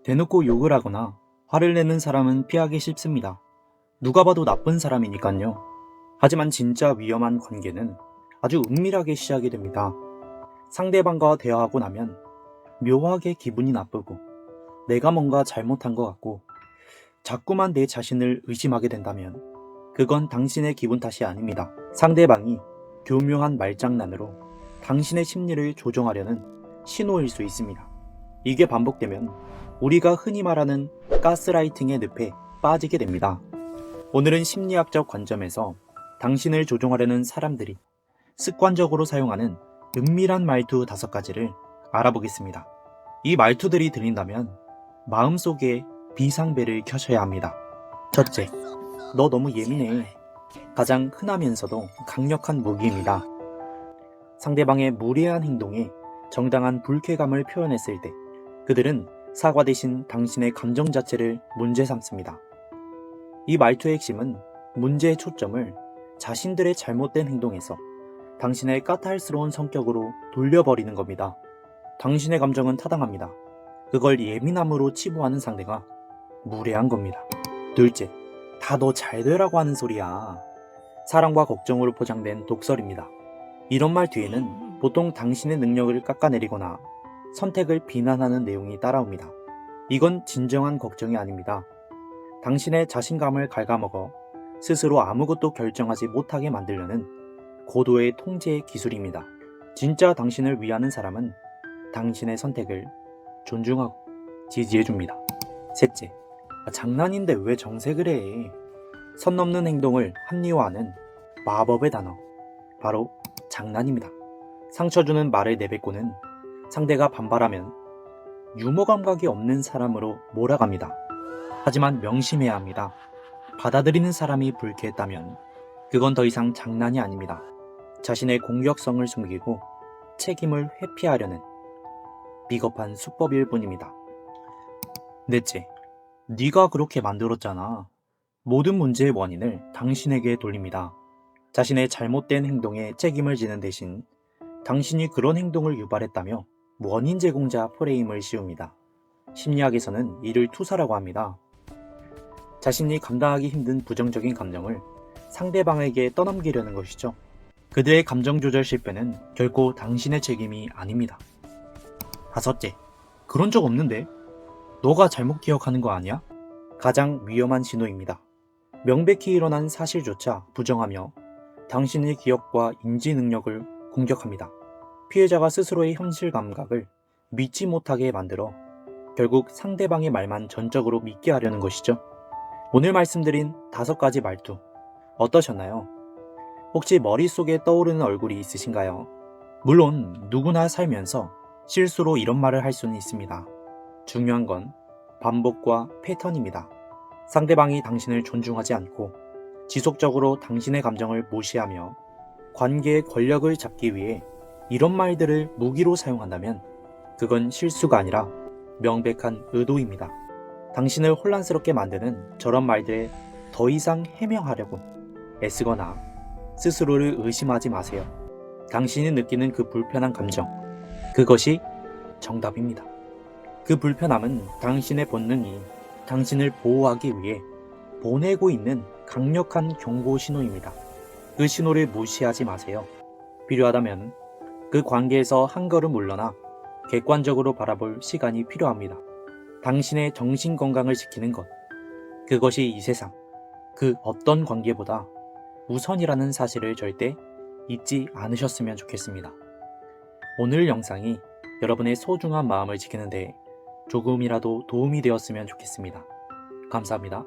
대놓고 욕을 하거나 화를 내는 사람은 피하기 쉽습니다. 누가 봐도 나쁜 사람이니까요. 하지만 진짜 위험한 관계는 아주 은밀하게 시작이 됩니다. 상대방과 대화하고 나면 묘하게 기분이 나쁘고 내가 뭔가 잘못한 것 같고 자꾸만 내 자신을 의심하게 된다면 그건 당신의 기분 탓이 아닙니다. 상대방이 교묘한 말장난으로 당신의 심리를 조종하려는 신호일 수 있습니다. 이게 반복되면 우리가 흔히 말하는 가스라이팅의 늪에 빠지게 됩니다. 오늘은 심리학적 관점에서 당신을 조종하려는 사람들이 습관적으로 사용하는 은밀한 말투 5가지를 알아보겠습니다. 이 말투들이 들린다면 마음속에 비상벨을 켜셔야 합니다. 첫째, 너 너무 예민해. 가장 흔하면서도 강력한 무기입니다. 상대방의 무례한 행동에 정당한 불쾌감을 표현했을 때 그들은 사과 대신 당신의 감정 자체를 문제 삼습니다. 이 말투의 핵심은 문제의 초점을 자신들의 잘못된 행동에서 당신의 까탈스러운 성격으로 돌려버리는 겁니다. 당신의 감정은 타당합니다. 그걸 예민함으로 치부하는 상대가 무례한 겁니다. 둘째, 다 너 잘 되라고 하는 소리야. 사랑과 걱정으로 포장된 독설입니다. 이런 말 뒤에는 보통 당신의 능력을 깎아내리거나 선택을 비난하는 내용이 따라옵니다. 이건 진정한 걱정이 아닙니다. 당신의 자신감을 갉아먹어 스스로 아무것도 결정하지 못하게 만들려는 고도의 통제 기술입니다. 진짜 당신을 위하는 사람은 당신의 선택을 존중하고 지지해줍니다. 셋째, 장난인데 왜 정색을 해? 선 넘는 행동을 합리화하는 마법의 단어, 바로 장난입니다. 상처 주는 말을 내뱉고는 상대가 반발하면 유머 감각이 없는 사람으로 몰아갑니다. 하지만 명심해야 합니다. 받아들이는 사람이 불쾌했다면 그건 더 이상 장난이 아닙니다. 자신의 공격성을 숨기고 책임을 회피하려는 비겁한 수법일 뿐입니다. 넷째, 네가 그렇게 만들었잖아. 모든 문제의 원인을 당신에게 돌립니다. 자신의 잘못된 행동에 책임을 지는 대신 당신이 그런 행동을 유발했다며 원인 제공자 프레임을 씌웁니다. 심리학에서는 이를 투사라고 합니다. 자신이 감당하기 힘든 부정적인 감정을 상대방에게 떠넘기려는 것이죠. 그들의 감정 조절 실패는 결코 당신의 책임이 아닙니다. 다섯째, 그런 적 없는데? 너가 잘못 기억하는 거 아니야? 가장 위험한 신호입니다. 명백히 일어난 사실조차 부정하며 당신의 기억과 인지 능력을 공격합니다. 피해자가 스스로의 현실 감각을 믿지 못하게 만들어 결국 상대방의 말만 전적으로 믿게 하려는 것이죠. 오늘 말씀드린 5가지 말투 어떠셨나요? 혹시 머릿속에 떠오르는 얼굴이 있으신가요? 물론 누구나 살면서 실수로 이런 말을 할 수는 있습니다. 중요한 건 반복과 패턴입니다. 상대방이 당신을 존중하지 않고 지속적으로 당신의 감정을 무시하며 관계의 권력을 잡기 위해 이런 말들을 무기로 사용한다면 그건 실수가 아니라 명백한 의도입니다. 당신을 혼란스럽게 만드는 저런 말들에 더 이상 해명하려고 애쓰거나 스스로를 의심하지 마세요. 당신이 느끼는 그 불편한 감정, 그것이 정답입니다. 그 불편함은 당신의 본능이 당신을 보호하기 위해 보내고 있는 강력한 경고 신호입니다. 그 신호를 무시하지 마세요. 필요하다면 그 관계에서 한 걸음 물러나 객관적으로 바라볼 시간이 필요합니다. 당신의 정신 건강을 지키는 것, 그것이 이 세상 그 어떤 관계보다 우선이라는 사실을 절대 잊지 않으셨으면 좋겠습니다. 오늘 영상이 여러분의 소중한 마음을 지키는데 조금이라도 도움이 되었으면 좋겠습니다. 감사합니다.